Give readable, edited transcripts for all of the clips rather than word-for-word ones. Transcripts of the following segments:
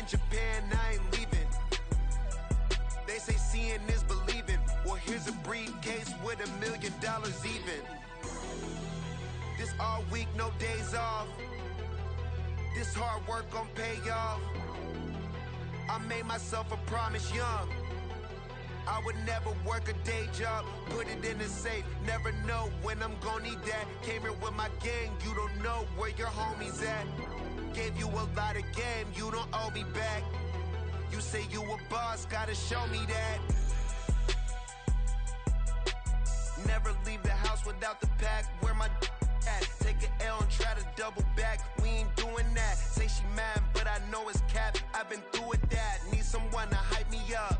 in Japan, I ain't leaving. They say seeing is believing. Well, here's a briefcase with $1 million even. This all week, no days off. This hard work gon' pay off. I made myself a promise young. I would never work a day job, put it in the safe. Never know when I'm gon' need that. Came here with my gang, you don't know where your homies at. Gave you a lot of game, you don't owe me back. You say you a boss, gotta show me that. Never leave the house without the pack. Where my at? Take an L and try to double back. We ain't doing that. Say she mad, but I know it's cap. I've been through with that. Need someone to hype me up.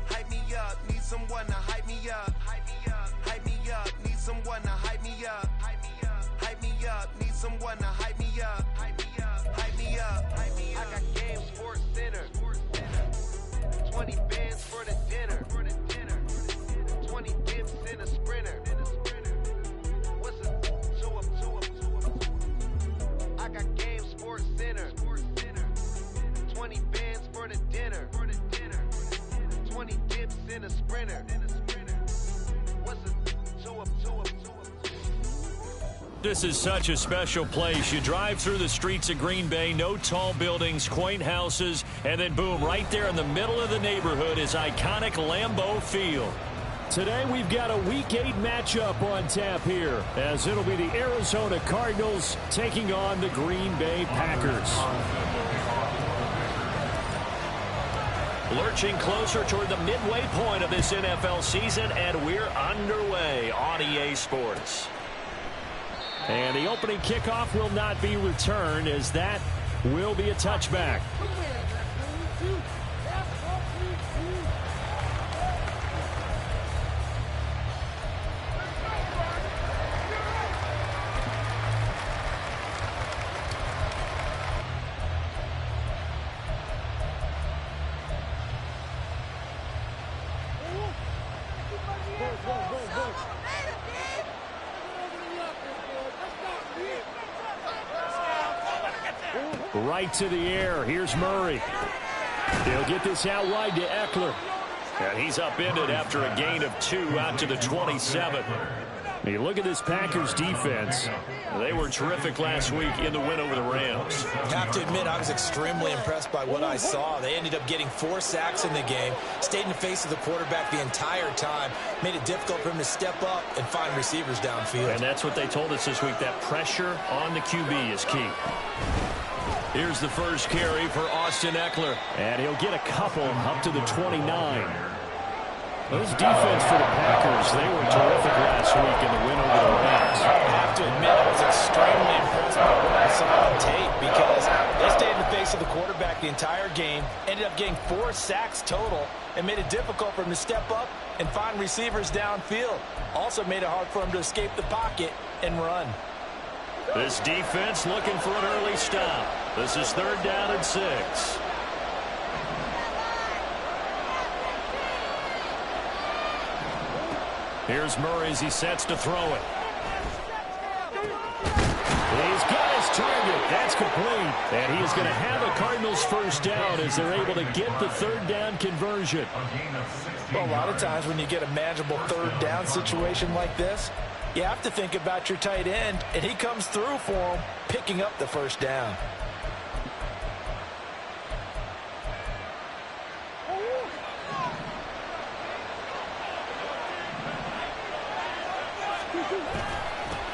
Hype me up. Need someone to hype me up. Hype me up. Need someone to hype me up. Hype me up. Need someone to hype me up. Hype me up. I got game, Sports Center. 20 bands for the dinner. 20 dips in a sprinter. What's a 2 up? I got game, Sports Center. 20 bands for the dinner. 20 dips in a sprinter. What's a 2 up? This is such a special place. You drive through the streets of Green Bay, no tall buildings, quaint houses, and then boom, right there in the middle of the neighborhood is iconic Lambeau Field. Today we've got a Week 8 matchup on tap here, as it'll be the Arizona Cardinals taking on the Green Bay Packers. Lurching closer toward the midway point of this NFL season, and we're underway on EA Sports. And the opening kickoff will not be returned, as that will be a touchback. Right to the air. Here's Murray. He'll get this out wide to Eckler. And he's upended after a gain of 2 out to the 27. You look at this Packers defense. They were terrific last week in the win over the Rams. Have to admit, I was extremely impressed by what I saw. They ended up getting 4 sacks in the game, stayed in the face of the quarterback the entire time, made it difficult for him to step up and find receivers downfield. And that's what they told us this week, that pressure on the QB is key. Here's the first carry for Austin Eckler. And he'll get a couple up to the 29. This defense for the Packers, they were terrific last week in the win over the Rams. I have to admit, I was extremely impressed by what I saw on tape, because they stayed in the face of the quarterback the entire game, ended up getting 4 sacks total, and made it difficult for him to step up and find receivers downfield. Also made it hard for him to escape the pocket and run. This defense looking for an early stop. This is 3rd down and 6. Here's Murray as he sets to throw it. He's got his target. That's complete. And he is going to have a Cardinals first down as they're able to get the 3rd down conversion. Well, a lot of times when you get a manageable 3rd down situation like this, you have to think about your tight end, and he comes through for him, picking up the first down.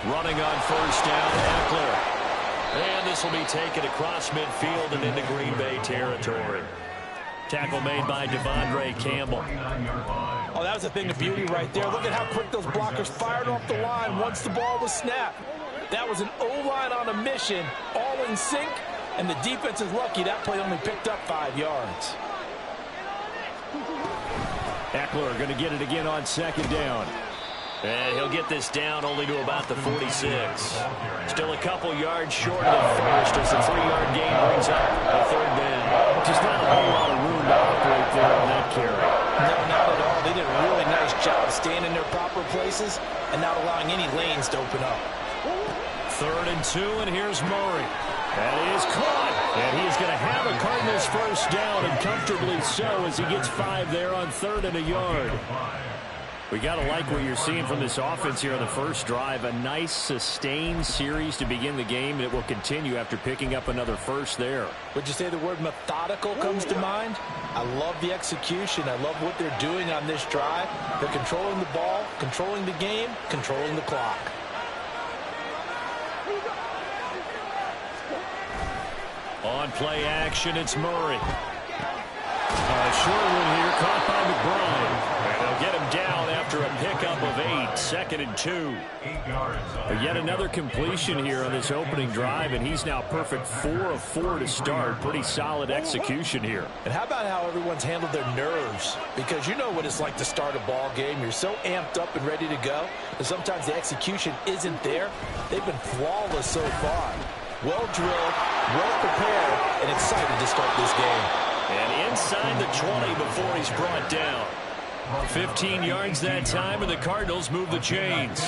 Running on first down, Eckler. And this will be taken across midfield and into Green Bay territory. Tackle made by Devondre Campbell. Oh, that was a thing of beauty right there. Look at how quick those blockers fired off the line once the ball was snapped. That was an O-line on a mission, all in sync, and the defense is lucky that play only picked up 5 yards. Eckler going to get it again on 2nd down. And he'll get this down only to about the 46. Still a couple yards short of the first as the 3-yard gain brings up a 3rd down. Just not a whole lot of room to operate there on that carry. No, not at all. They did a really nice job staying in their proper places and not allowing any lanes to open up. 3rd and 2, and here's Murray. That is caught. And he is going to have a Cardinals first down, and comfortably so, as he gets 5 there on 3rd and a yard. We got to like what you're seeing from this offense here on the first drive. A nice, sustained series to begin the game, and it will continue after picking up another first there. Would you say the word methodical comes to mind? I love the execution. I love what they're doing on this drive. They're controlling the ball, controlling the game, controlling the clock. On play action, it's Murray. Short one here, caught by McBride. And they'll get him down after a pickup of 8, 2nd and 2. But yet another completion here on this opening drive, and he's now perfect 4 of 4 to start. Pretty solid execution here. And how about how everyone's handled their nerves? Because you know what it's like to start a ball game. You're so amped up and ready to go, and sometimes the execution isn't there. They've been flawless so far. Well drilled, well prepared, and excited to start this game. And inside the 20 before he's brought down. 15 yards that time, and the Cardinals move the chains.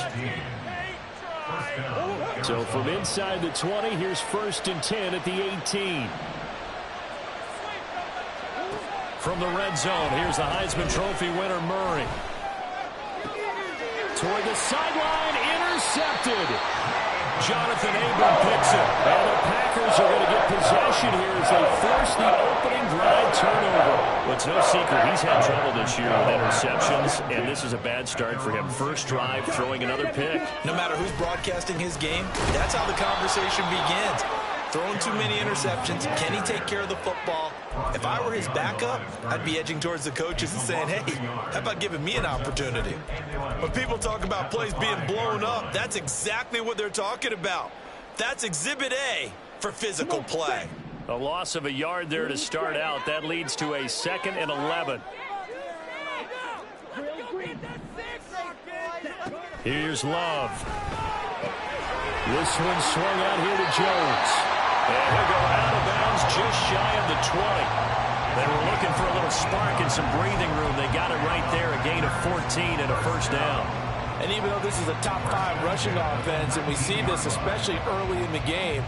So from inside the 20, here's 1st and 10 at the 18. From the red zone, here's the Heisman Trophy winner, Murray. Toward the sideline, intercepted. Jonathan Abram picks it. And the Packers are going to get possession here as they force the opening drive turnover. Well, it's no secret he's had trouble this year with interceptions, and this is a bad start for him. First drive, throwing another pick. No matter who's broadcasting his game, that's how the conversation begins. Throwing too many interceptions. Can he take care of the football? If I were his backup, I'd be edging towards the coaches and saying, hey, how about giving me an opportunity? When people talk about plays being blown up, that's exactly what they're talking about. That's Exhibit A for physical play. A loss of a yard there to start out. That leads to a 2nd and 11. Here's Love. This one swung out here to Jones. And he'll go out of bounds just shy of the 20. They were looking for a little spark and some breathing room. They got it right there, a gain of 14 and a first down. And even though this is a top 5 rushing offense, and we see this especially early in the game,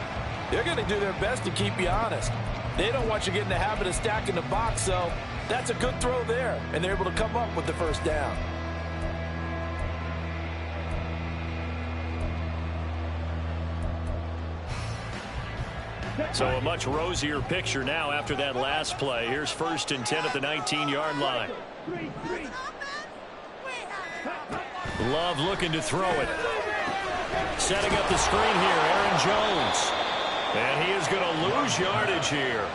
they're going to do their best to keep you honest. They don't want you getting the habit of stacking the box, so that's a good throw there, and they're able to come up with the first down. So a much rosier picture now after that last play. Here's 1st and 10 at the 19-yard line. Love looking to throw it. Setting up the screen here, Aaron Jones. And he is going to lose yardage here.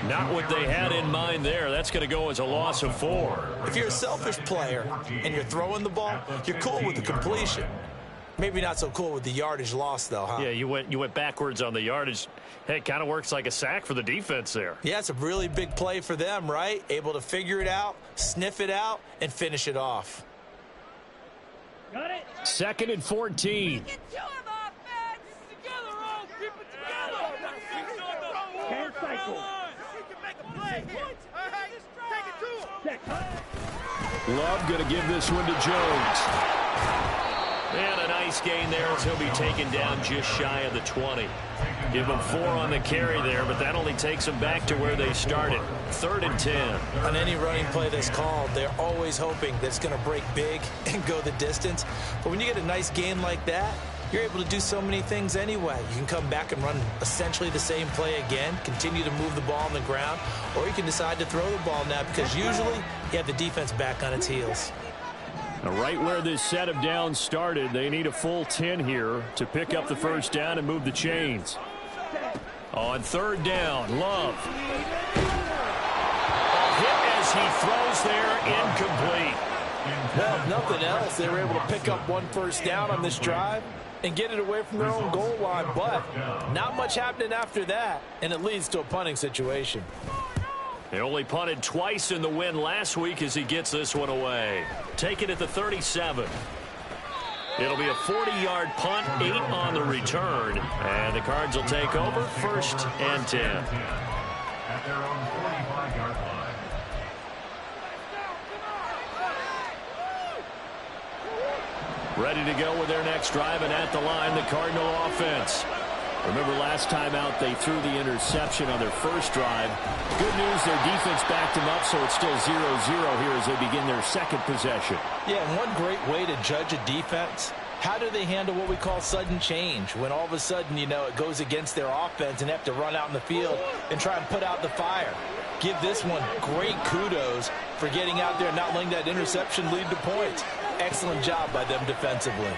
Not what they had in mind there. That's going to go as a loss of 4. If you're a selfish player and you're throwing the ball, you're cool with the completion. Maybe not so cool with the yardage loss, though, huh? Yeah, you went backwards on the yardage. Hey, it kind of works like a sack for the defense there. Yeah, it's a really big play for them, right? Able to figure it out, sniff it out, and finish it off. Got it. 2nd and 14. Can't cycle. Love going to give this one to Jones. And a nice gain there as he'll be taken down just shy of the 20. Give him 4 on the carry there, but that only takes them back to where they started. 3rd and 10. On any running play that's called, they're always hoping that it's going to break big and go the distance. But when you get a nice gain like that, you're able to do so many things anyway. You can come back and run essentially the same play again, continue to move the ball on the ground, or you can decide to throw the ball now because usually you have the defense back on its heels. Now, right where this set of downs started, they need a full 10 here to pick up the first down and move the chains. On 3rd down, Love. A hit as he throws there, incomplete. Well, if nothing else, they were able to pick up 1 first down on this drive and get it away from their own goal line, but not much happening after that, and it leads to a punting situation. They only punted twice in the win last week as he gets this one away. Take it at the 37. It'll be a 40-yard punt, 8 on the return. And the Cards will take over, 1st and 10. At their own 45-yard line. Ready to go with their next drive, and at the line, the Cardinal offense. Remember last time out they threw the interception on their first drive. Good news, their defense backed them up, so it's still 0-0 here as they begin their second possession. Yeah, and one great way to judge a defense, how do they handle what we call sudden change? When all of a sudden, you know, it goes against their offense and they have to run out in the field and try and put out the fire. Give this one great kudos for getting out there and not letting that interception lead to points. Excellent job by them defensively.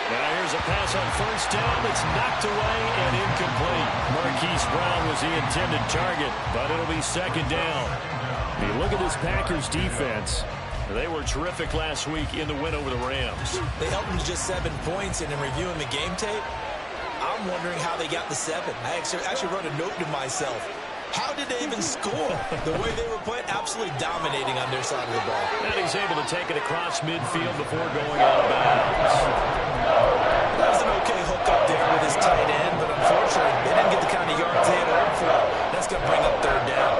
Now here's a pass on first down. It's knocked away and incomplete. Marquise Brown was the intended target, but it'll be second down. You look at this Packers defense. They were terrific last week in the win over the Rams. They held them to just 7 points, and in reviewing the game tape, I'm wondering how they got the 7. I actually wrote a note to myself. How did they even score? The way they were playing, absolutely dominating on their side of the ball. And he's able to take it across midfield before going out of bounds. That was an okay hook up there with his tight end, but unfortunately, they didn't get the kind of yards they had hoped for. That's going to bring up third down.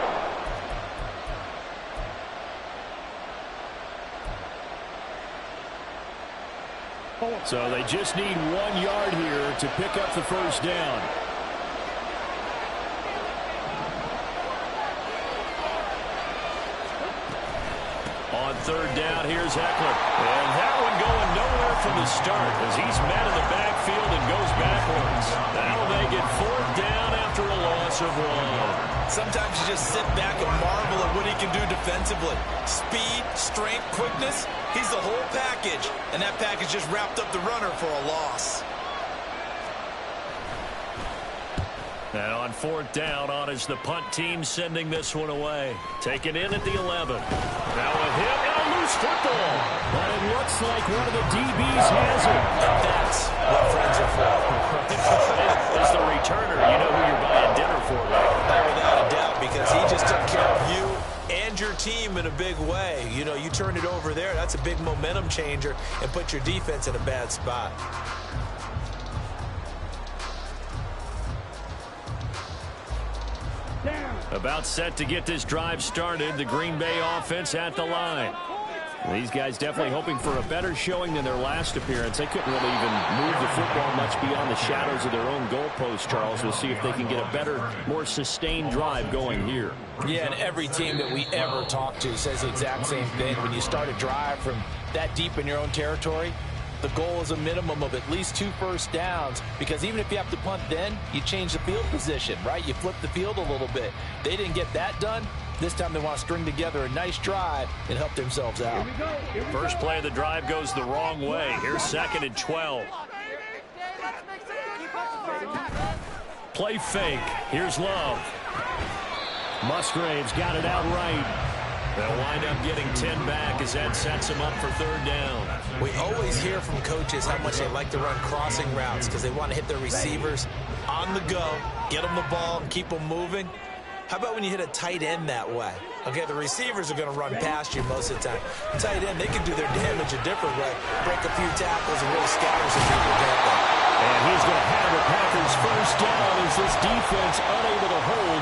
So they just need 1 yard here to pick up the first down. On third down, here's Eckler. And that one going nowhere from the start as he's met in the backfield and goes backwards. That'll make it fourth down after a loss of 1. Sometimes you just sit back and marvel at what he can do defensively. Speed, strength, quickness, he's the whole package. And that package just wrapped up the runner for a loss. And on fourth down, on is the punt team sending this one away. Taken in at the 11. Now a hit and a loose football. But it looks like one of the DBs has it. And that's what friends are for. As the returner, you know who you're buying dinner for, right? Without a doubt, because he just took care of you and your team in a big way. You know, you turn it over there, that's a big momentum changer and put your defense in a bad spot. About set to get this drive started. The Green Bay offense at the line. These guys definitely hoping for a better showing than their last appearance. They couldn't really even move the football much beyond the shadows of their own goalpost, Charles. We'll see if they can get a better, more sustained drive going here. Yeah, and every team that we ever talk to says the exact same thing. When you start a drive from that deep in your own territory, the goal is a minimum of at least 2 first downs, because even if you have to punt then, you change the field position, right? You flip the field a little bit. They didn't get that done. This time they want to string together a nice drive and help themselves out. First play of the drive goes the wrong way. Here's second and 12. Play fake. Here's Love. Musgraves got it out right. They'll wind up getting 10 back as that sets them up for third down. We always hear from coaches how much they like to run crossing routes because they want to hit their receivers on the go, get them the ball, and keep them moving. How about when you hit a tight end that way? Okay, the receivers are going to run past you most of the time. Tight end, they can do their damage a different way. Break a few tackles and really scatter some people down. And he's going to have the Packers first down as this defense unable to hold.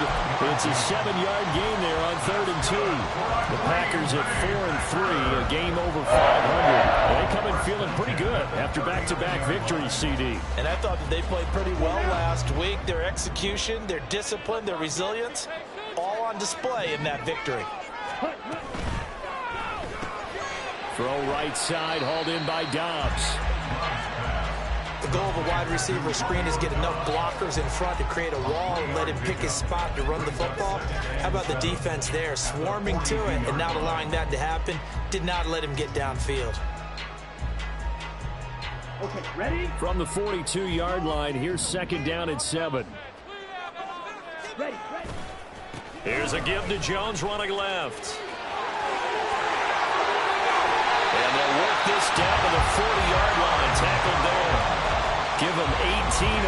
It's a 7-yard gain there on 3rd and 2. The Packers at 4-3, a game over 500. They come in feeling pretty good after back-to-back victories, CD. And I thought that they played pretty well last week. Their execution, their discipline, their resilience, all on display in that victory. Throw right side, hauled in by Dobbs. The goal of a wide receiver screen is get enough blockers in front to create a wall and let him pick his spot to run the football. How about the defense there, swarming to it and not allowing that to happen? Did not let him get downfield. Okay, ready? From the 42-yard line, here's second down and 7. Ready. Here's a give to Jones running left. And they'll work this down to the 40-yard line, tackled there. Give them 18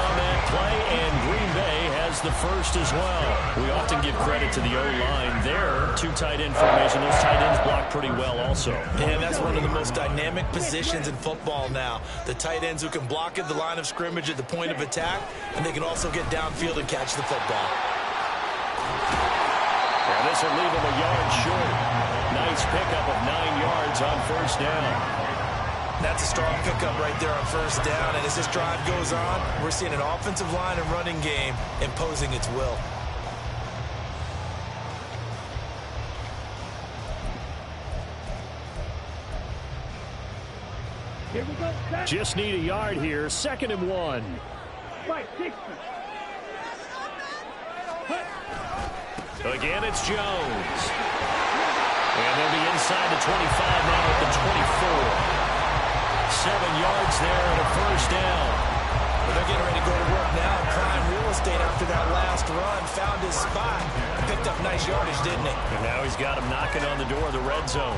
on that play, and Green Bay has the first as well. We often give credit to the O-line there. 2 tight end formation. Those tight ends block pretty well also. And that's one of the most dynamic positions in football now. The tight ends who can block at the line of scrimmage at the point of attack, and they can also get downfield and catch the football. And this will leave them a yard short. Nice pickup of 9 yards on first down. That's a strong pickup right there on first down. And as this drive goes on, we're seeing an offensive line and running game imposing its will. Here we go. Just need a yard here. 2nd and 1. Right, Again, it's Jones. And they'll be inside the 25 now at the 24. 7 yards there and a first down. Well, they're getting ready to go to work now. Prime real estate after that last run. Found his spot. Picked up nice yardage, didn't he? And now he's got him knocking on the door of the red zone.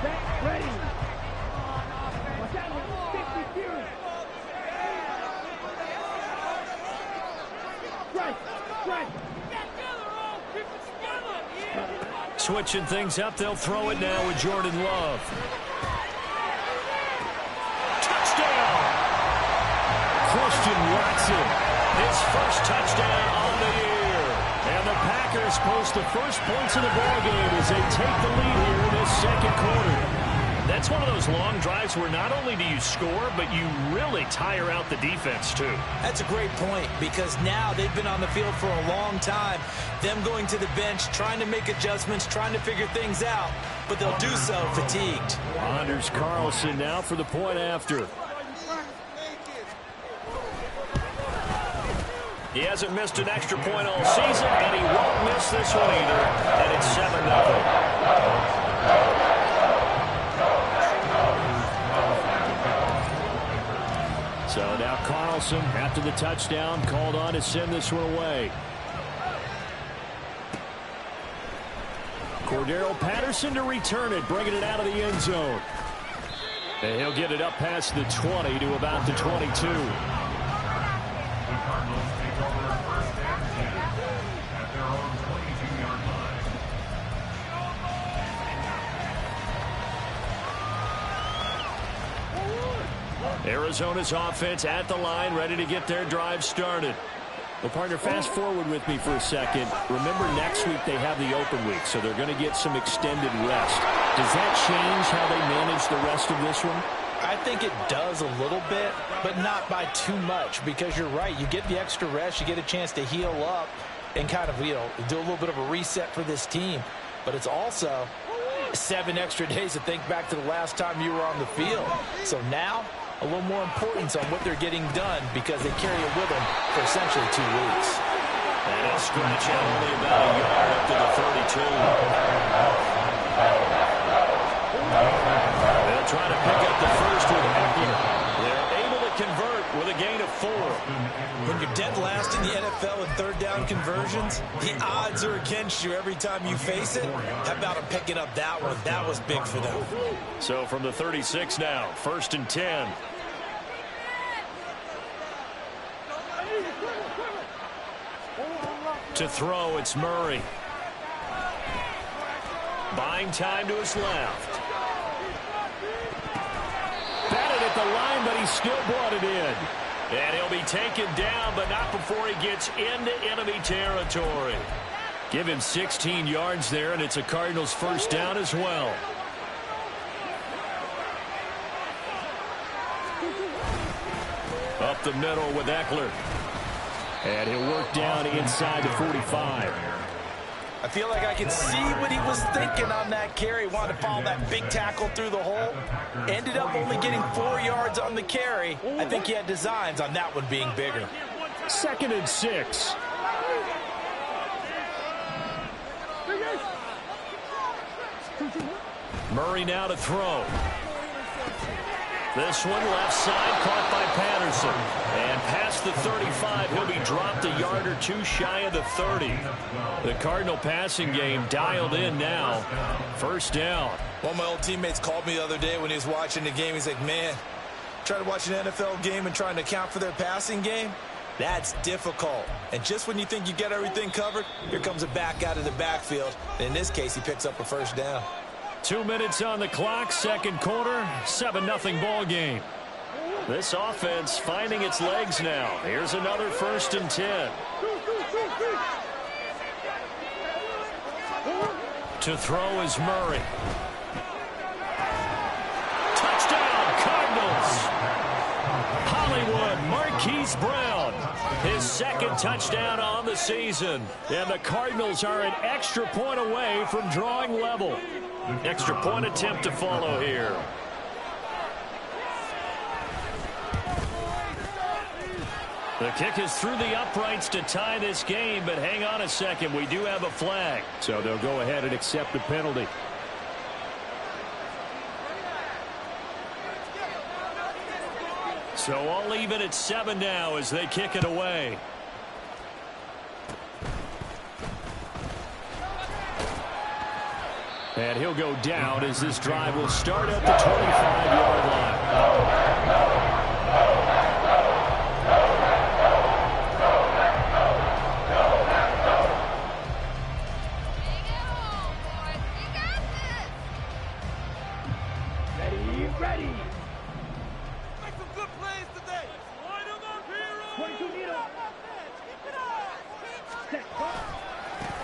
Back ready. Watch out, 50 series. Right. Switching things up, they'll throw it now with Jordan Love. Touchdown! Christian Watson, his first touchdown on the year. And the Packers post the first points of the ballgame as they take the lead here in this second quarter. That's one of those long drives where not only do you score, but you really tire out the defense, too. That's a great point because now they've been on the field for a long time. Them going to the bench, trying to make adjustments, trying to figure things out, but they'll do so fatigued. Anders Carlson now for the point after. He hasn't missed an extra point all season, and he won't miss this one either, and it's 7-0. So now Carlson, after the touchdown, called on to send this one away. Cordero Patterson to return it, bringing it out of the end zone. And he'll get it up past the 20 to about the 22. Arizona's offense at the line, ready to get their drive started. Well, partner, fast forward with me for a second. Remember, next week they have the open week, so they're going to get some extended rest. Does that change how they manage the rest of this one? I think it does a little bit, but not by too much, because you're right. You get the extra rest, you get a chance to heal up and kind of, do a little bit of a reset for this team. But it's also 7 extra days to think back to the last time you were on the field. So now, a little more importance on what they're getting done because they carry it with them for essentially 2 weeks. And he'll stretch out only about a yard up to the 32. They'll try to pick up the first with Eckler. They're able to convert with a gain of 4. When you're dead last in the NFL in third down conversions, the odds are against you every time you face it. How about them picking up that one? That was big for them. So from the 36 now, 1st and 10. To throw, it's Murray. Buying time to his left. Batted at the line, but he still brought it in. And he'll be taken down, but not before he gets into enemy territory. Give him 16 yards there, and it's a Cardinals first down as well. Up the middle with Eckler. And he'll work down inside the 45. I feel like I can see what he was thinking on that carry. Wanted to follow that big tackle through the hole. Ended up only getting 4 yards on the carry. I think he had designs on that one being bigger. 2nd and 6. Murray now to throw. This one left side caught by Patterson. And past the 35, he'll be dropped a yard or 2 shy of the 30. The Cardinal passing game dialed in now. First down. One of my old teammates called me the other day when he was watching the game. He's like, man, trying to watch an NFL game and trying to account for their passing game? That's difficult. And just when you think you get everything covered, here comes a back out of the backfield. And in this case, he picks up a first down. 2 minutes on the clock, second quarter, 7-0 ball game. This offense finding its legs now. Here's another 1st and 10. To throw is Murray. Touchdown! Marquise Brown, his second touchdown on the season. And the Cardinals are an extra point away from drawing level. Extra point attempt to follow here. The kick is through the uprights to tie this game, but hang on a second. We do have a flag. So they'll go ahead and accept the penalty. So all even at 7 now as they kick it away. And he'll go down as this drive will start at the 25-yard line. Ready. Make some good plays today. Line them up, hero. 22 Nito.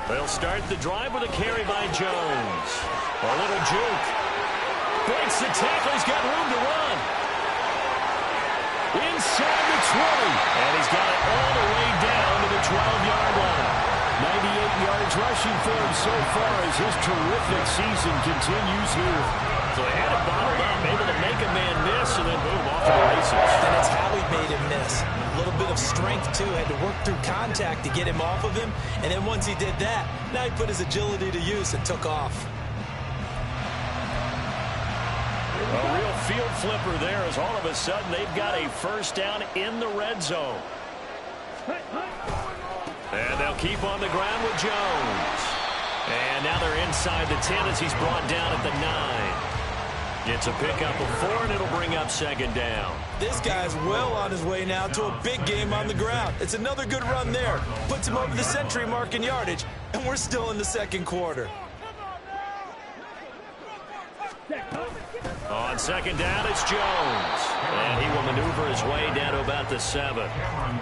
They'll start the drive with a carry by Jones. A little juke. Breaks the tackle. He's got room to run. Inside the 20. And he's got it all the way down to the 12-yard line. 98 yards rushing for him so far as his terrific season continues here. So they had it bottled up, able to make a man miss, and then boom, off to the races. And it's how he made him miss. A little bit of strength, too. Had to work through contact to get him off of him. And then once he did that, now he put his agility to use and took off. A real field flipper there as all of a sudden they've got a first down in the red zone. And they'll keep on the ground with Jones. And now they're inside the 10 as he's brought down at the 9. It's a pickup of 4, and it'll bring up second down. This guy's well on his way now to a big game on the ground. It's another good run there. Puts him over the century mark in yardage, and we're still in the second quarter. On second down, it's Jones. And he will maneuver his way down to about the 7.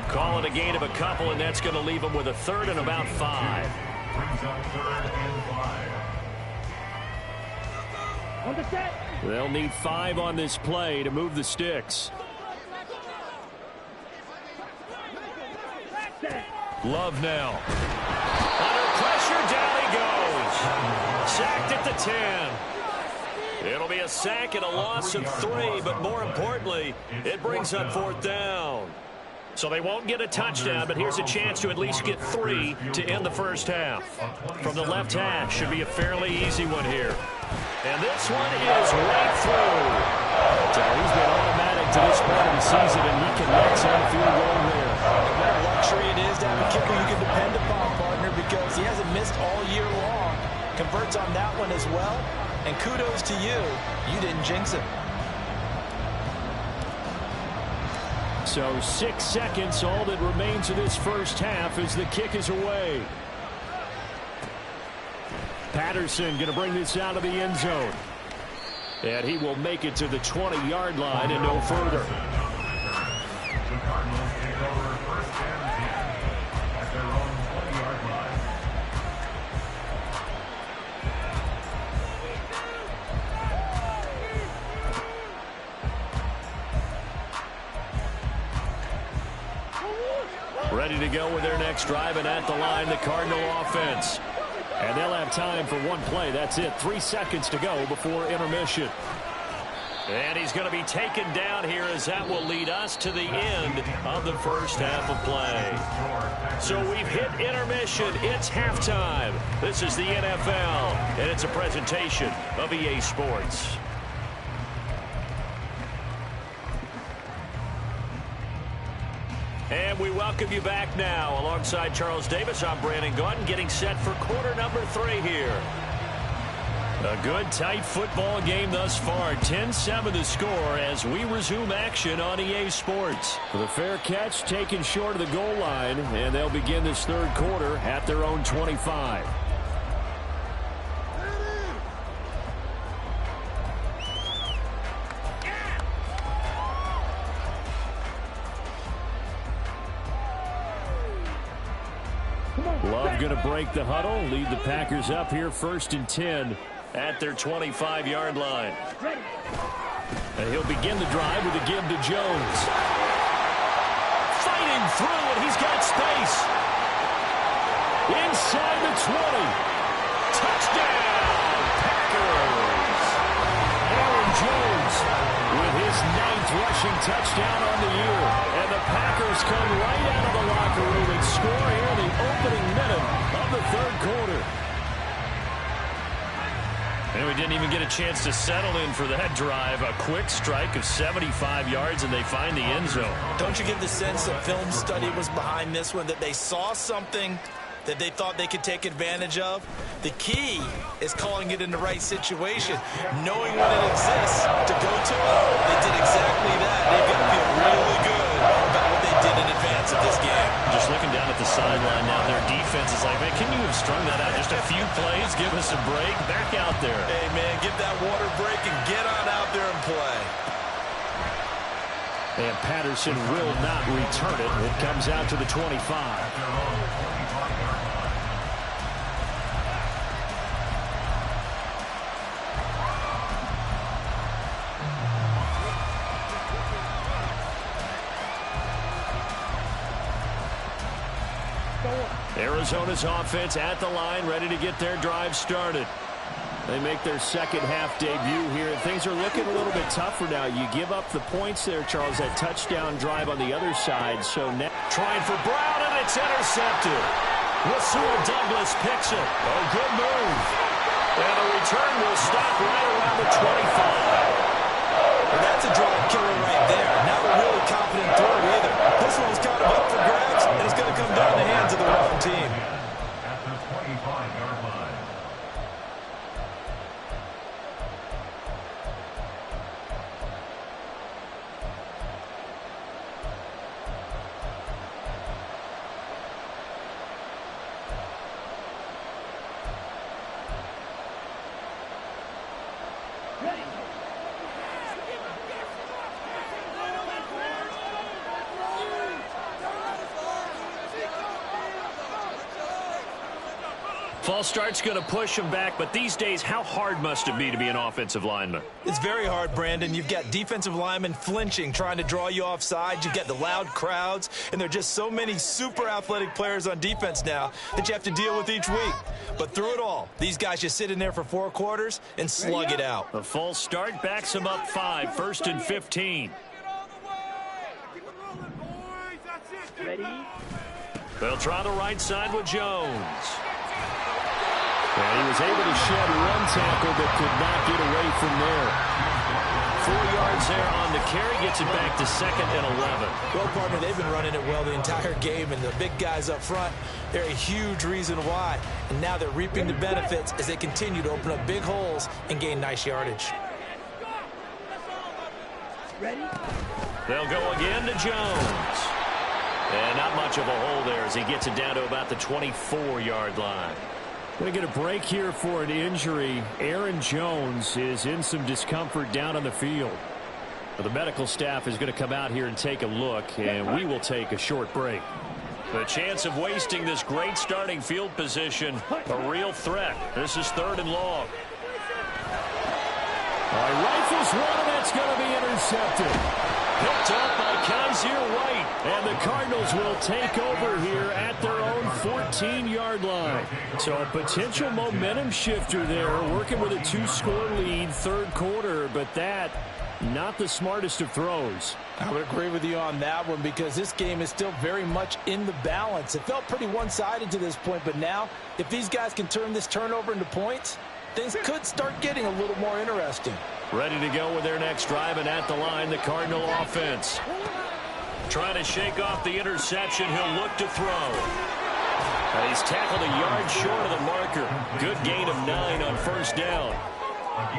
Call it a gain of a couple, and that's going to leave him with a 3rd and about 5. Brings up 3rd and 5. On the set. They'll need 5 on this play to move the sticks. Love now. Under pressure, down he goes. Sacked at the 10. It'll be a sack and a loss of 3, but more importantly, it brings up 4th down. So they won't get a touchdown, but here's a chance to at least get 3 to end the first half. From the left hash, should be a fairly easy one here. And this one is right through. So he's been automatic to this point of the season, and he connects on the field goal there. What a luxury it is to have a kicker you can depend upon, partner, because he hasn't missed all year long. Converts on that one as well. And kudos to you. You didn't jinx him. So 6 seconds, all that remains of this first half as the kick is away. Patterson going to bring this out of the end zone. And he will make it to the 20-yard line and no further. The Cardinals take over 1st and 10 at their own 20-yard line. Ready to go with their next drive, and at the line, the Cardinal offense. And they'll have time for one play. That's it. 3 seconds to go before intermission. And he's going to be taken down here as that will lead us to the end of the first half of play. So we've hit intermission. It's halftime. This is the NFL, and it's a presentation of EA Sports. And we welcome you back now. Alongside Charles Davis, I'm Brandon Gaudin, getting set for quarter number 3 here. A good, tight football game thus far. 10-7 the score as we resume action on EA Sports. For the fair catch, taken short of the goal line, and they'll begin this third quarter at their own 25. Love going to break the huddle, lead the Packers up here 1st and 10 at their 25-yard line. And he'll begin the drive with a give to Jones. fighting through, and he's got space. Inside the 20. Touchdown, Packers. Aaron Jones with his 9th rushing touchdown on the year. And the Packers come right out of the locker room and score here in the opening minute of the third quarter. And we didn't even get a chance to settle in for that drive. A quick strike of 75 yards, and they find the end zone. Don't you get the sense that film study was behind this one, that they saw something that they thought they could take advantage of? The key is calling it in the right situation, knowing when it exists to go to it. They did exactly that. They've got to feel really good about what they did in advance of this game. Just looking down at the sideline now, their defense is like, man, can you have strung that out just a few plays? Give us a break. Back out there. Hey, man, give that water break and get on out there and play. And Patterson will not return it. It comes out to the 25. Arizona's offense at the line, ready to get their drive started. They make their second half debut here, and things are looking a little bit tougher now. You give up the points there, Charles, that touchdown drive on the other side. So now trying for Brown, and it's intercepted. Rasul Douglas picks it. Oh, good move. And the return will stop right around the 25. Well, that's a drive killer right there. Not a really confident throw either. This one's kind of up for grabs, and it's going to come down the hands of the wrong team. At the 25-yard line. False start's going to push him back, but these days, how hard must it be to be an offensive lineman? It's very hard, Brandon. You've got defensive linemen flinching, trying to draw you offside. You've got the loud crowds, and there are just so many super athletic players on defense now that you have to deal with each week. But through it all, these guys just sit in there for 4 quarters and slug it out. A false start backs him up 5, 1st and 15. Ready? They'll try the right side with Jones. And he was able to shed one tackle but could not get away from there. 4 yards there on the carry, gets it back to 2nd and 11. Well, partner, they've been running it well the entire game, and the big guys up front, they're a huge reason why. And now they're reaping the benefits as they continue to open up big holes and gain nice yardage. Ready? They'll go again to Jones. And not much of a hole there as he gets it down to about the 24-yard line. Going to get a break here for an injury. Aaron Jones is in some discomfort down on the field. The medical staff is going to come out here and take a look, and we will take a short break. The chance of wasting this great starting field position, a real threat. This is 3rd and long. Rifles one, and that's going to be intercepted. Picked up by Kaiser White. And the Cardinals will take over here at their own 14-yard line. So a potential momentum shifter there, working with a 2-score lead, 3rd quarter, but that, not the smartest of throws. I would agree with you on that one because this game is still very much in the balance. It felt pretty one-sided to this point, but now if these guys can turn this turnover into points, things could start getting a little more interesting. Ready to go with their next drive, and at the line, the Cardinal offense. Trying to shake off the interception. He'll look to throw. And he's tackled a yard short of the marker. Good gain of 9 on 1st down.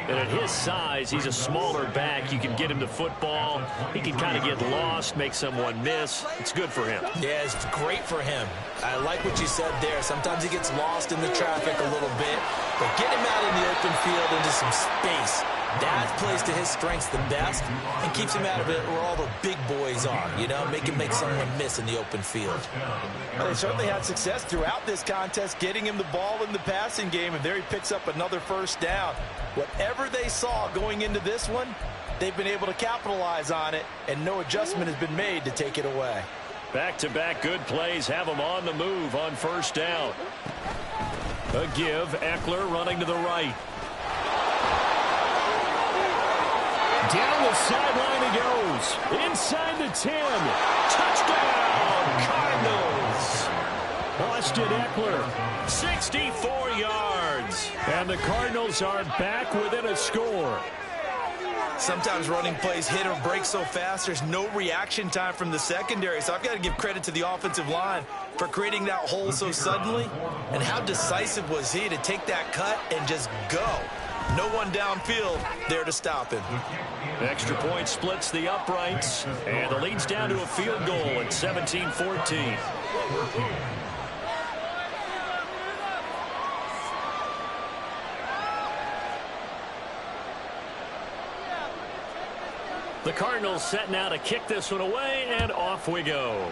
And at his size, he's a smaller back. You can get him to football. He can kind of get lost, make someone miss. It's good for him. Yeah, it's great for him. I like what you said there. Sometimes he gets lost in the traffic a little bit. But get him out in the open field into some space. That plays to his strengths the best and keeps him out of it where all the big boys are, you know, make someone miss in the open field. Well, they certainly had success throughout this contest, getting him the ball in the passing game, and there he picks up another 1st down. Whatever they saw going into this one, they've been able to capitalize on it, and no adjustment has been made to take it away. Back-to-back good plays have them on the move on first down. A give. Eckler running to the right. Down the sideline he goes. Inside the 10. Touchdown, Cardinals. Austin Eckler, 64 yards. And the Cardinals are back within a score. Sometimes running plays hit or break so fast, there's no reaction time from the secondary. So I've got to give credit to the offensive line for creating that hole so suddenly. And how decisive was he to take that cut and just go. No one downfield there to stop him. Extra point splits the uprights. And the lead's down to a field goal at 17-14. The Cardinals setting out to kick this one away, and off we go.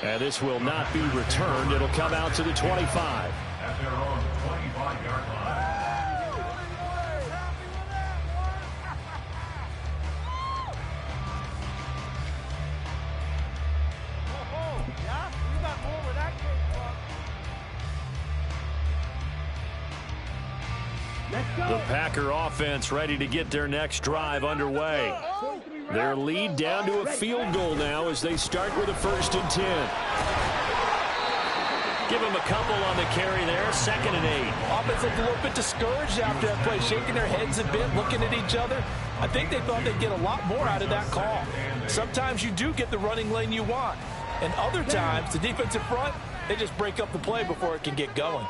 And this will not be returned. It'll come out to the 25. At their own 25-yard line. The Packer offense ready to get their next drive underway. Their lead down to a field goal now as they start with a 1st and 10. Give them a couple on the carry there, 2nd and 8. Offense looked a little bit discouraged after that play, shaking their heads a bit, looking at each other. I think they thought they'd get a lot more out of that call. Sometimes you do get the running lane you want, and other times the defensive front, they just break up the play before it can get going.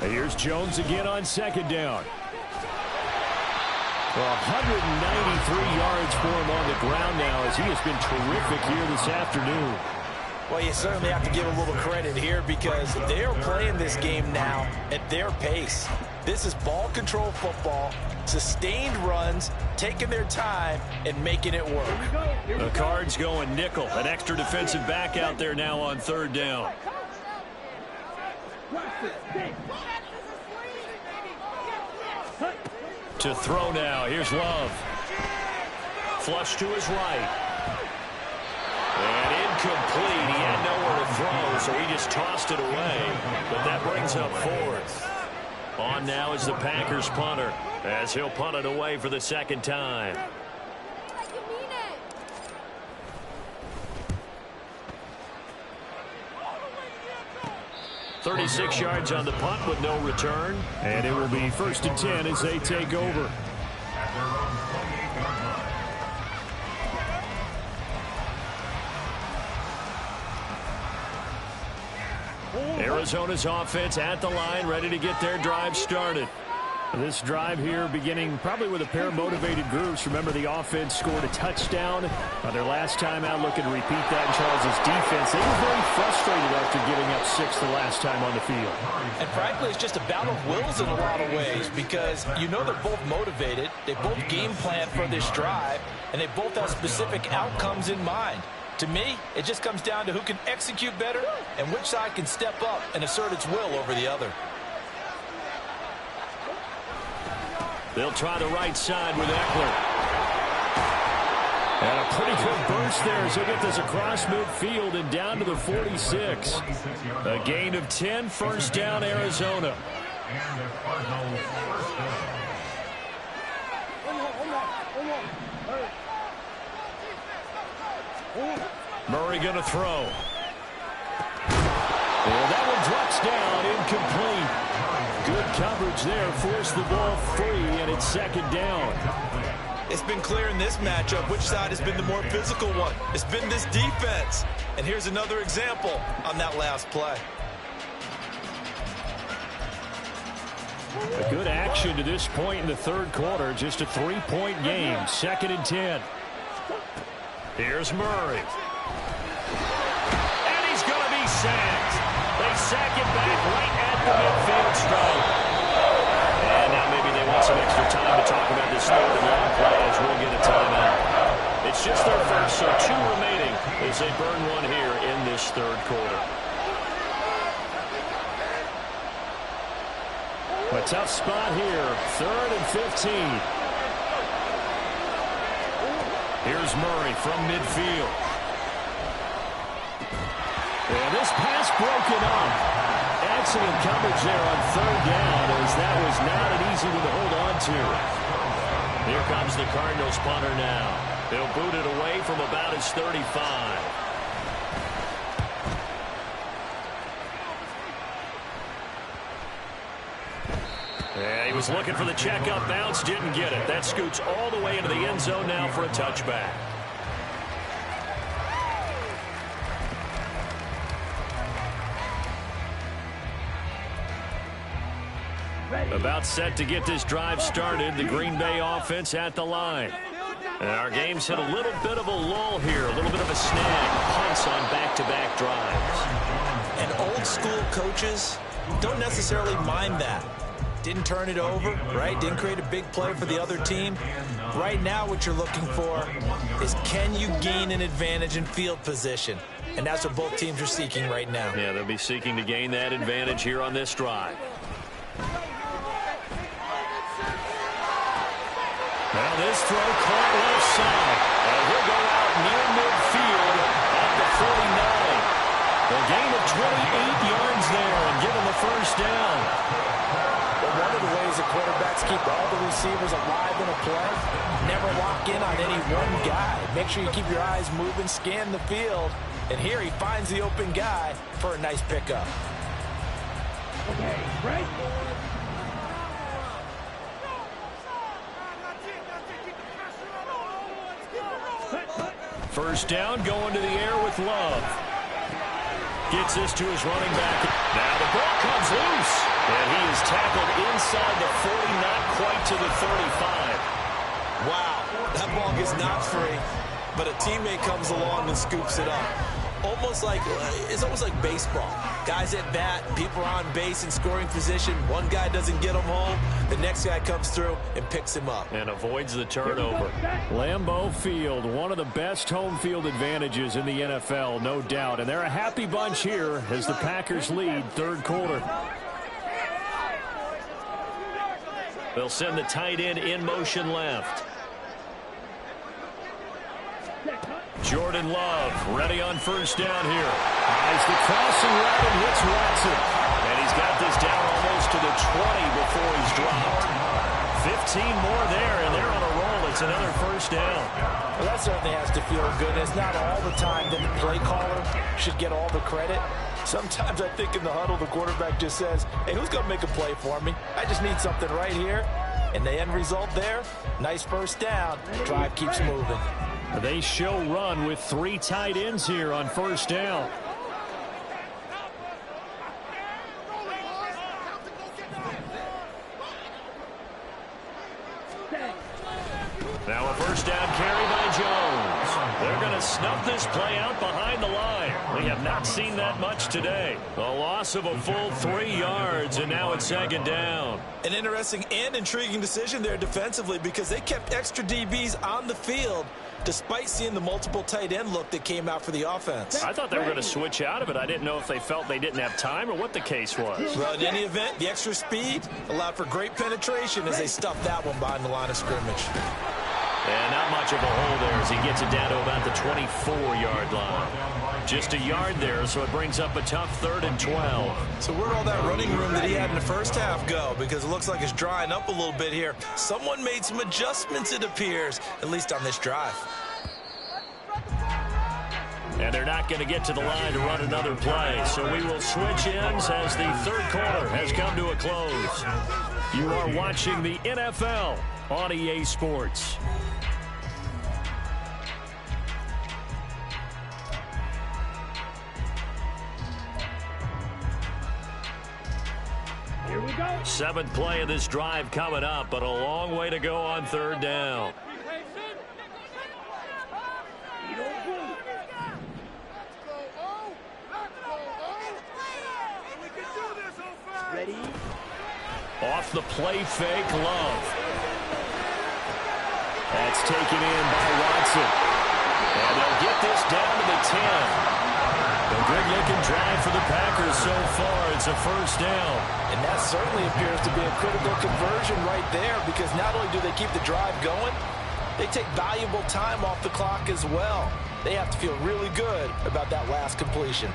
Here's Jones again on 2nd down. 193 yards for him on the ground now as he has been terrific here this afternoon. Well, you certainly have to give a little credit here because they are playing this game now at their pace. This is ball control football, sustained runs, taking their time and making it work. The Cards going nickel, an extra defensive back out there now on 3rd down. To throw now. Here's Love. Flush to his right. And incomplete. He had nowhere to throw, so he just tossed it away. But that brings up 4th. On now is the Packers punter, as he'll punt it away for the 2nd time. 36 yards on the punt with no return. And it will be 1st and 10 as they take over. At their own 28-yard line. Arizona's offense at the line, ready to get their drive started. This drive here beginning probably with a pair of motivated groups. Remember, the offense scored a touchdown on their last time out, looking to repeat that in Charles' defense. They were very frustrated after giving up 6 the last time on the field. And frankly, it's just a battle of wills in a lot of ways because you know they're both motivated. They both game plan for this drive, and they both have specific outcomes in mind. To me, it just comes down to who can execute better and which side can step up and assert its will over the other. They'll try the right side with Eckler. And a pretty good burst there as he'll get this across midfield and down to the 46. A gain of 10, 1st down, Arizona. And the Cardinals' 1st down. Murray going to throw. And that one drops down, incomplete. Good coverage there, forced the ball free, and it's 2nd down. It's been clear in this matchup which side has been the more physical one. It's been this defense. And here's another example on that last play. A good action to this point in the 3rd quarter. Just a 3-point game. 2nd and 10. Here's Murray. And he's going to be sacked. They sack him back right at the midfield stripe. And now maybe they want some extra time to talk about this 3rd and long play as we'll get a timeout. It's just their first, so 2 remaining as they burn one here in this 3rd quarter. A tough spot here. 3rd and 15. Here's Murray from midfield. And this pass broken up. Excellent coverage there on 3rd down, as that was not an easy one to hold on to. Here comes the Cardinals punter now. They'll boot it away from about his 35. Yeah, he was looking for the checkup bounce, didn't get it. That scoots all the way into the end zone now for a touchback. About set to get this drive started. The Green Bay offense at the line. And our game's hit a little bit of a lull here, a little bit of a snag. Punts on back-to-back drives. And old school coaches don't necessarily mind that. Didn't turn it over, right? Didn't create a big play for the other team. Right now what you're looking for is, can you gain an advantage in field position? And that's what both teams are seeking right now. Yeah, they'll be seeking to gain that advantage here on this drive. Well, this throw caught left side. And he'll go out near midfield at the 49. A gain of 28 yards there and give him the first down. But one of the ways the quarterbacks keep all the receivers alive in a play, never lock in on any one guy. Make sure you keep your eyes moving, scan the field. And here he finds the open guy for a nice pickup. Okay, right? First down, going to the air with Love. Gets this to his running back. Now the ball comes loose. And he is tackled inside the 40, not quite to the 35. Wow, that ball gets knocked free, but a teammate comes along and scoops it up. It's almost like baseball. Guys at bat, people are on base in scoring position. One guy doesn't get him home. The next guy comes through and picks him up. And avoids the turnover. Lambeau Field, one of the best home field advantages in the NFL, no doubt. And they're a happy bunch here as the Packers lead 3rd quarter. They'll send the tight end in motion left. Jordan Love ready on first down here. Eyes the crossing route and hits Watson. And he's got this down almost to the 20 before he's dropped. 15 more there, and they're on a roll. It's another first down. Well, that certainly has to feel good. It's not all the time that the play caller should get all the credit. Sometimes I think in the huddle, the quarterback just says, hey, who's going to make a play for me? I just need something right here. And the end result there, nice first down. Drive keeps moving. They show run with 3 tight ends here on first down. Now a first down carry by Jones. They're going to snub this play out behind the line. We have not seen that much today. A loss of a full 3 yards, and now it's 2nd down. An interesting and intriguing decision there defensively, because they kept extra DBs on the field despite seeing the multiple tight end look that came out for the offense. I thought they were going to switch out of it. I didn't know if they felt they didn't have time or what the case was. Well, in any event, the extra speed allowed for great penetration as they stuffed that one behind the line of scrimmage. And not much of a hole there as he gets it down to about the 24-yard line. Just a yard there, so it brings up a tough 3rd and 12. So where'd all that running room that he had in the first half go? Because it looks like it's drying up a little bit here. Someone made some adjustments, it appears, at least on this drive. And they're not going to get to the line to run another play. So we will switch ends as the 3rd quarter has come to a close. You are watching the NFL on EA Sports. Here we go. 7th play of this drive coming up, but a long way to go on 3rd down. Ready? Off the play fake, Love. That's taken in by Watson. And they'll get this down to the 10. A good-looking drive for the Packers so far. It's a first down. And that certainly appears to be a critical conversion right there, because not only do they keep the drive going, they take valuable time off the clock as well. They have to feel really good about that last completion.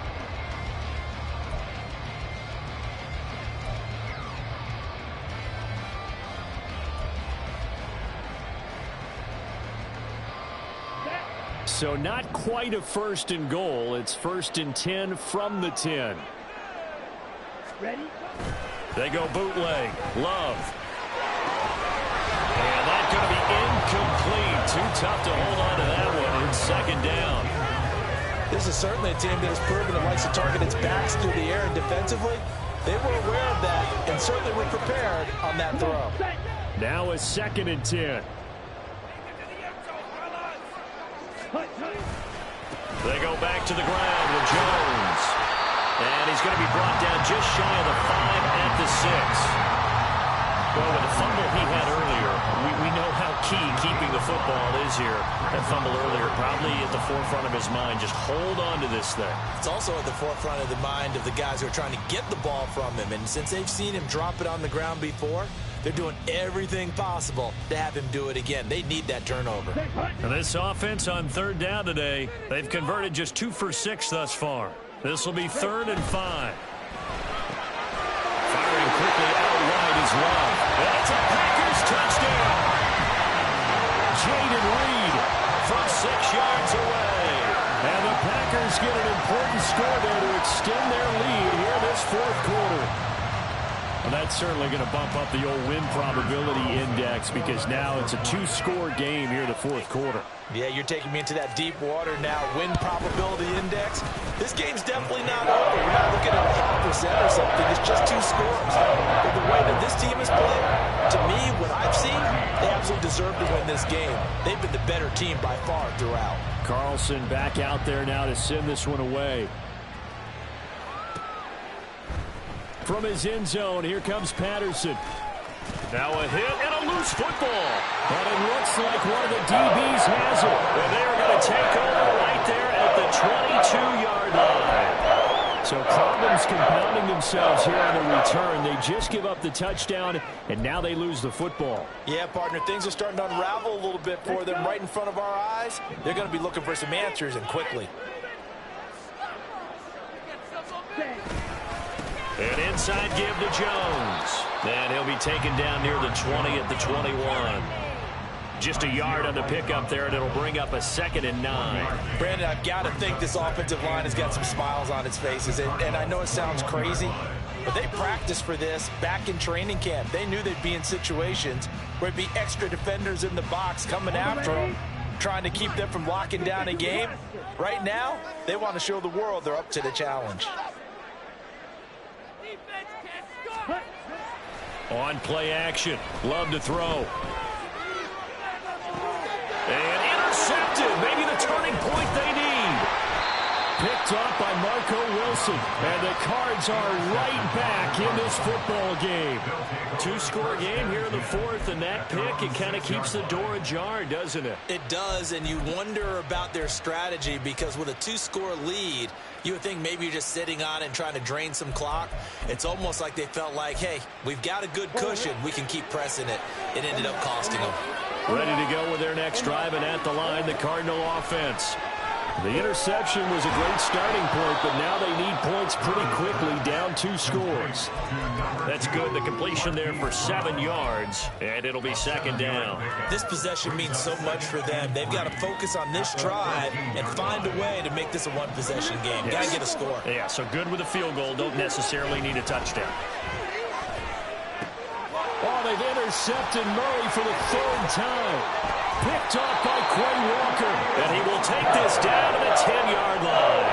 So not quite a first and goal. It's first and 10 from the 10. Ready? They go bootleg. Love. And that's going to be incomplete. Too tough to hold on to that one. It's second down. This is certainly a team that has proven it likes to target its backs through the air, and defensively, they were aware of that and certainly were prepared on that throw. Now a second and 10. They go back to the ground with Jones. And he's going to be brought down just shy of the 5 at the 6. Well, with the fumble he had earlier, we know how key keeping the football is here. That fumble earlier probably at the forefront of his mind. Just hold on to this thing. It's also at the forefront of the mind of the guys who are trying to get the ball from him. And since they've seen him drop it on the ground before, they're doing everything possible to have him do it again. They need that turnover. And this offense on third down today, they've converted just 2 for 6 thus far. This will be 3rd and 5. Firing quickly out wide is Love. That's a Packers touchdown. Jaden Reed from 6 yards away. And the Packers get an important score there to extend their lead here this 4th quarter. Well, that's certainly going to bump up the old win probability index, because now it's a 2-score game here in the 4th quarter. Yeah, you're taking me into that deep water now. Win probability index. This game's definitely not over. We're not looking at a 0.5% or something. It's just 2 scores. But the way that this team has played, to me, what I've seen, they absolutely deserve to win this game. They've been the better team by far throughout. Carlson back out there now to send this one away. From his end zone, here comes Patterson. Now a hit and a loose football. But it looks like one of the DBs has it. And they're going to take over right there at the 22-yard line. So problems compounding themselves here on the return. They just give up the touchdown, and now they lose the football. Yeah, partner, things are starting to unravel a little bit for them right in front of our eyes. They're going to be looking for some answers, and quickly. An inside give to Jones. And he'll be taken down near the 20 at the 21. Just a yard on the pickup there, and it'll bring up a 2nd and 9. Brandon, I've got to think this offensive line has got some smiles on its faces. And I know it sounds crazy, but they practiced for this back in training camp. They knew they'd be in situations where it'd be extra defenders in the box coming after them, trying to keep them from locking down a game. Right now, they want to show the world they're up to the challenge. On play action, Love to throw. And intercepted, maybe the turning point they need. Picked up by Marco Wilson, and the Cards are right back in this football game. 2-score game here in the 4th, and that pick, it kind of keeps the door ajar, doesn't it? It does, and you wonder about their strategy, because with a 2-score lead, you would think maybe you're just sitting on it and trying to drain some clock. It's almost like they felt like, hey, we've got a good cushion. We can keep pressing it. It ended up costing them. Ready to go with their next drive, and at the line, the Cardinal offense. The interception was a great starting point, but now they need points pretty quickly, down 2 scores. That's good. The completion there for 7 yards, and it'll be 2nd down. This possession means so much for them. They've got to focus on this drive and find a way to make this a 1-possession game. Got to get a score. Yeah, so good with a field goal. Don't necessarily need a touchdown. Oh, they've intercepted Murray for the 3rd time. Picked off by Quay Walker. And he will take this down to the 10-yard line.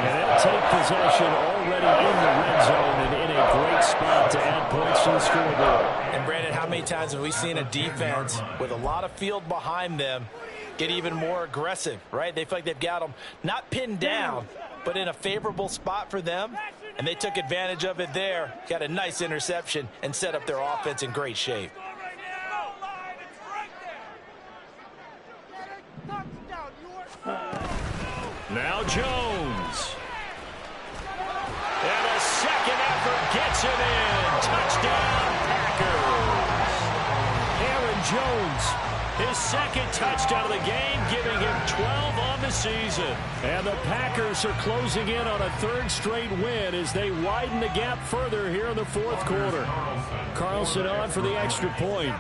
And they'll take possession already in the red zone and in a great spot to add points to the scoreboard. And, Brandon, how many times have we seen a defense with a lot of field behind them get even more aggressive, right? They feel like they've got them not pinned down, but in a favorable spot for them. And they took advantage of it there, got a nice interception, and set up their offense in great shape. Now Jones. puts it in. Touchdown, Packers. Aaron Jones, his second touchdown of the game, giving him 12 on the season. And the Packers are closing in on a third straight win as they widen the gap further here in the fourth quarter. Carlson on for the extra point.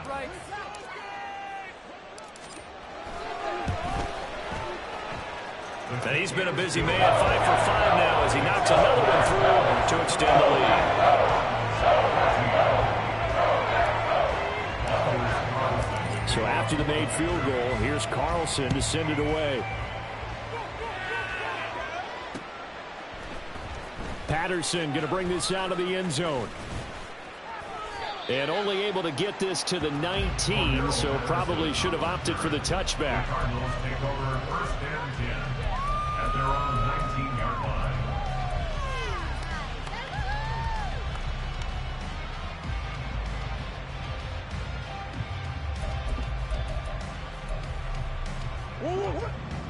And he's been a busy man, 5 for 5 now as he knocks another one through to extend the lead. So after the made field goal, here's Carlson to send it away. Patterson going to bring this out of the end zone. And only able to get this to the 19, so probably should have opted for the touchback. Cardinals take over first and 10 at their own 19-yard line.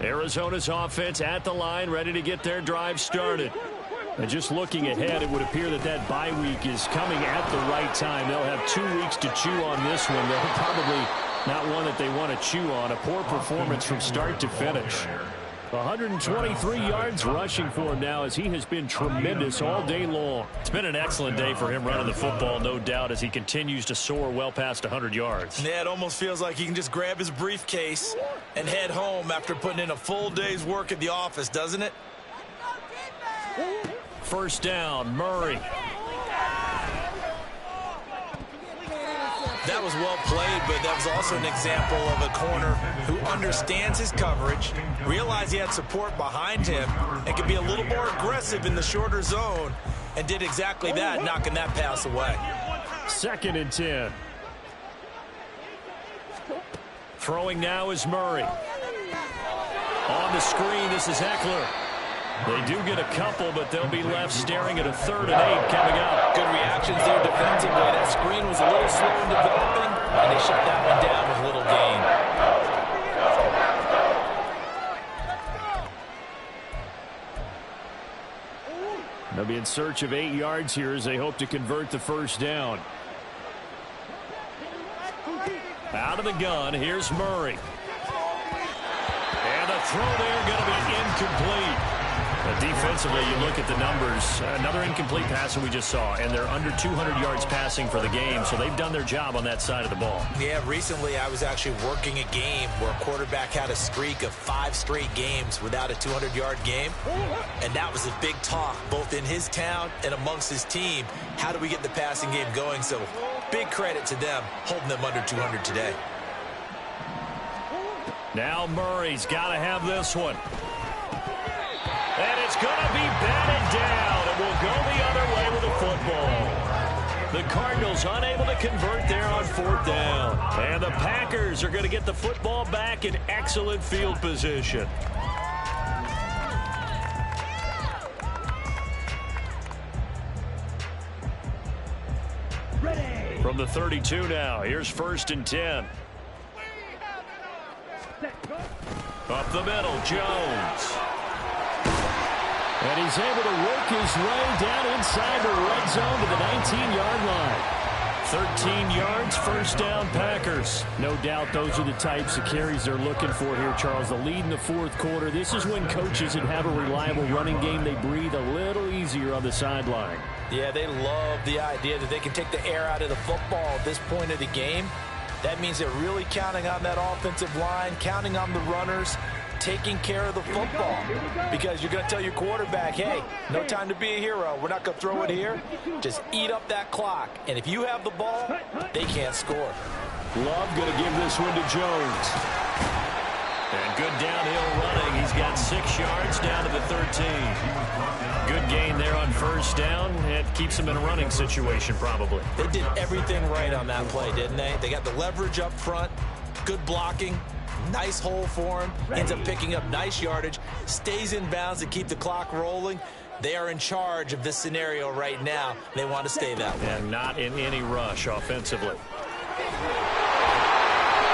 Arizona's offense at the line, ready to get their drive started. And just looking ahead, it would appear that that bye week is coming at the right time. They'll have 2 weeks to chew on this one. They're probably not one that they want to chew on. A poor performance from start to finish. 123 yards rushing for him now as he has been tremendous all day long. It's been an excellent day for him running the football, no doubt, as he continues to soar well past 100 yards. Yeah, it almost feels like he can just grab his briefcase and head home after putting in a full day's work at the office, doesn't it? First down, Murray. That was well played, but that was also an example of a corner who understands his coverage, realized he had support behind him, and could be a little more aggressive in the shorter zone, and did exactly that, knocking that pass away. 2nd and 10. Throwing now is Murray. On the screen, this is Eckler. They do get a couple, but they'll be left staring at a 3rd and 8 coming up. Good reactions there defensively. That screen was a little slow in developing, and they shut that one down with little gain. They'll be in search of 8 yards here as they hope to convert the first down. Out of the gun, here's Murray. And the throw there going to be incomplete. Defensively, you look at the numbers. Another incomplete pass that we just saw, and they're under 200 yards passing for the game, so they've done their job on that side of the ball. Yeah, recently I was actually working a game where a quarterback had a streak of 5 straight games without a 200-yard game, and that was a big talk both in his town and amongst his team. How do we get the passing game going? So big credit to them holding them under 200 today. Now Murray's got to have this one. And it's going to be batted down, and we'll go the other way with the football. The Cardinals unable to convert there on 4th down. And the Packers are going to get the football back in excellent field position. Ready. From the 32 now, here's 1st and 10. Up the middle, Jones. And he's able to work his way down inside the red zone to the 19-yard line. 13 yards, first down, Packers. No doubt those are the types of carries they're looking for here, Charles. The lead in the fourth quarter. This is when coaches that have a reliable running game, they breathe a little easier on the sideline. Yeah, they love the idea that they can take the air out of the football at this point of the game. That means they're really counting on that offensive line, counting on the runners, taking care of the football, because you're going to tell your quarterback, hey, no time to be a hero. We're not going to throw it here. Just eat up that clock. And if you have the ball, they can't score. Love going to give this one to Jones. And good downhill running. He's got 6 yards down to the 13. Good gain there on first down. It keeps him in a running situation probably. They did everything right on that play, didn't they? They got the leverage up front, good blocking, nice hole for him, ends up picking up nice yardage, stays in bounds to keep the clock rolling. They are in charge of this scenario right now. They want to stay that way. And not in any rush offensively.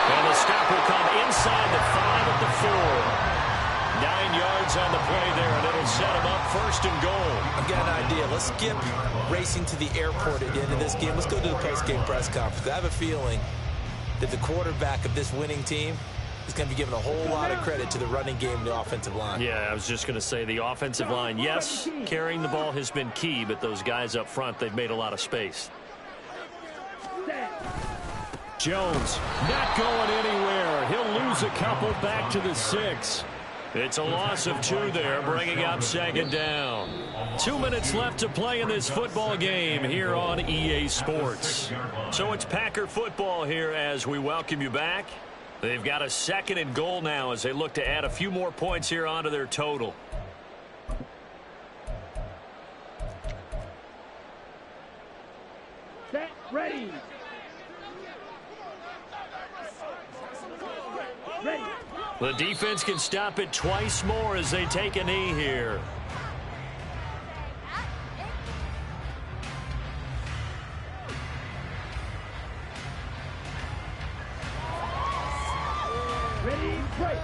And the stop will come inside the 5 at the 4. 9 yards on the play there, and it'll set them up 1st and goal. I've got an idea. Let's skip racing to the airport at the end of this game. Let's go to the post-game press conference. I have a feeling that the quarterback of this winning team is going to be given a whole lot of credit to the running game and the offensive line. Yeah, I was just going to say the offensive line, yes, carrying the ball has been key, but those guys up front, they've made a lot of space. Jones not going anywhere. He'll lose a couple back to the 6. It's a loss of 2 there, bringing up 2nd down. 2 minutes left to play in this football game here on EA Sports. So it's Packer football here as we welcome you back. They've got a 2nd and goal now as they look to add a few more points here onto their total. Set, ready. Ready. The defense can stop it twice more as they take a knee here. Ready, break.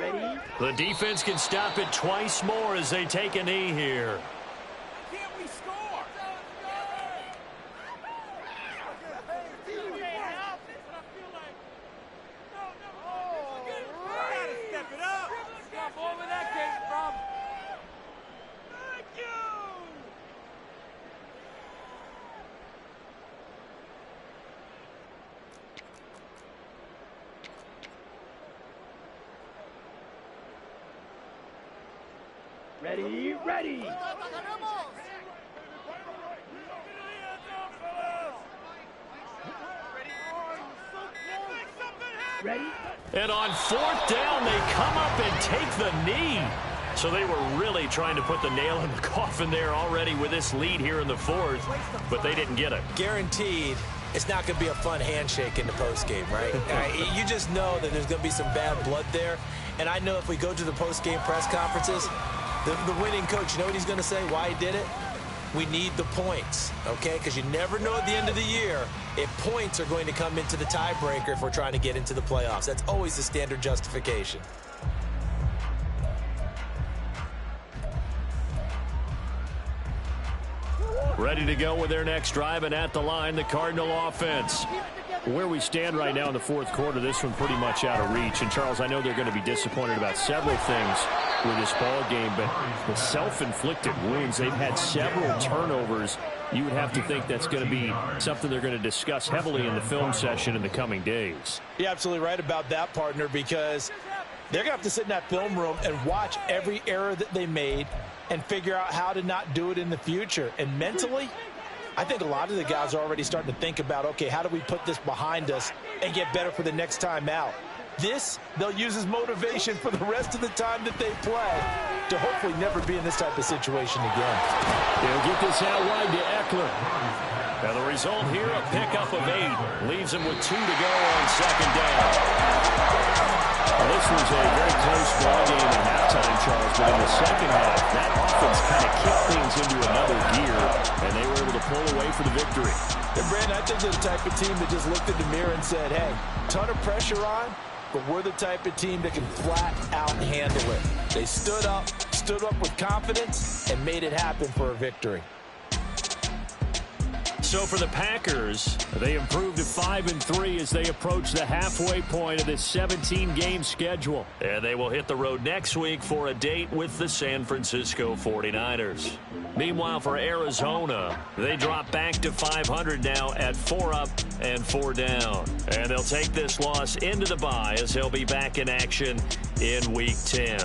Ready. The defense can stop it twice more as they take a knee here. Can't we score? Step it up. Stop over that came from. Thank you. Ready, ready. Ready? And on 4th down, they come up and take the knee. So they were really trying to put the nail in the coffin there already with this lead here in the 4th, but they didn't get it. Guaranteed it's not going to be a fun handshake in the postgame, right? You just know that there's going to be some bad blood there. And I know if we go to the postgame press conferences, the winning coach, you know what he's going to say, why he did it? We need the points, okay? Because you never know at the end of the year if points are going to come into the tiebreaker if we're trying to get into the playoffs. That's always the standard justification. Ready to go with their next drive, and at the line, the Cardinal offense. Where we stand right now in the 4th quarter, this one pretty much out of reach. And, Charles, I know they're going to be disappointed about several things with this ball game, but the self-inflicted wounds, they've had several turnovers. You would have to think that's going to be something they're going to discuss heavily in the film session in the coming days. You're absolutely right about that, partner, because they're going to have to sit in that film room and watch every error that they made and figure out how to not do it in the future. And mentally, I think a lot of the guys are already starting to think about, okay, how do we put this behind us and get better for the next time out? This, they'll use as motivation for the rest of the time that they play to hopefully never be in this type of situation again. They'll get this out wide to Eckler. Now the result here, a pickup of 8. Leaves him with 2 to go on 2nd down. Well, this was a very close ball game at halftime, Charles, but in the second half, that offense kind of kicked things into another gear, and they were able to pull away for the victory. And Brandon, I think they're the type of team that just looked in the mirror and said, hey, ton of pressure on, but we're the type of team that can flat out handle it. They stood up with confidence, and made it happen for a victory. So for the Packers, they improved to 5-3 as they approach the halfway point of this 17-game schedule. And they will hit the road next week for a date with the San Francisco 49ers. Meanwhile, for Arizona, they drop back to 500 now at 4 up and 4 down. And they'll take this loss into the bye as they'll be back in action in Week 10.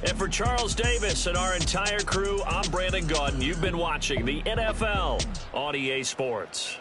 And for Charles Davis and our entire crew, I'm Brandon Gaudin. You've been watching the NFL on EA Sports.